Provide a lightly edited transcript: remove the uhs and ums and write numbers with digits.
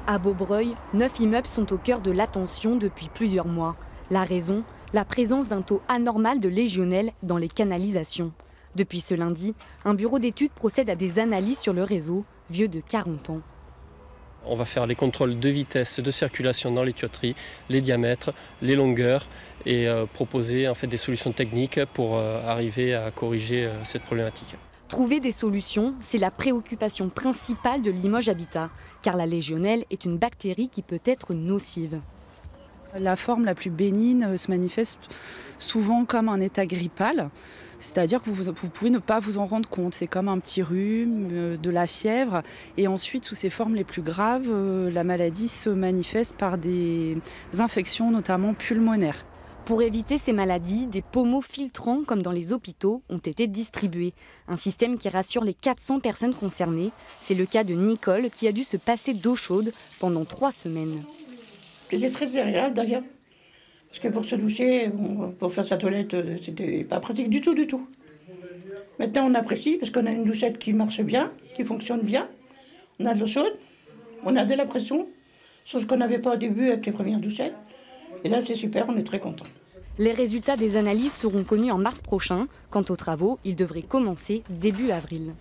À Beaubreuil, 9 immeubles sont au cœur de l'attention depuis plusieurs mois. La raison, la présence d'un taux anormal de légionelles dans les canalisations. Depuis ce lundi, un bureau d'études procède à des analyses sur le réseau, vieux de 40 ans. On va faire les contrôles de vitesse, de circulation dans les tuyauteries, les diamètres, les longueurs et proposer en fait des solutions techniques pour arriver à corriger cette problématique. Trouver des solutions, c'est la préoccupation principale de Limoges Habitat, car la légionelle est une bactérie qui peut être nocive. La forme la plus bénigne se manifeste souvent comme un état grippal, c'est-à-dire que vous pouvez ne pas vous en rendre compte. C'est comme un petit rhume, de la fièvre. Et ensuite, sous ses formes les plus graves, la maladie se manifeste par des infections, notamment pulmonaires. Pour éviter ces maladies, des pommeaux filtrants, comme dans les hôpitaux, ont été distribués. Un système qui rassure les 400 personnes concernées. C'est le cas de Nicole, qui a dû se passer d'eau chaude pendant 3 semaines. C'était très agréable d'ailleurs. Parce que pour se doucher, pour faire sa toilette, c'était pas pratique du tout, du tout. Maintenant, on apprécie parce qu'on a une douchette qui marche bien, qui fonctionne bien. On a de l'eau chaude, on a de la pression, chose qu'on n'avait pas au début avec les premières douchettes. Et là, c'est super, on est très contents. Les résultats des analyses seront connus en mars prochain. Quant aux travaux, ils devraient commencer début avril.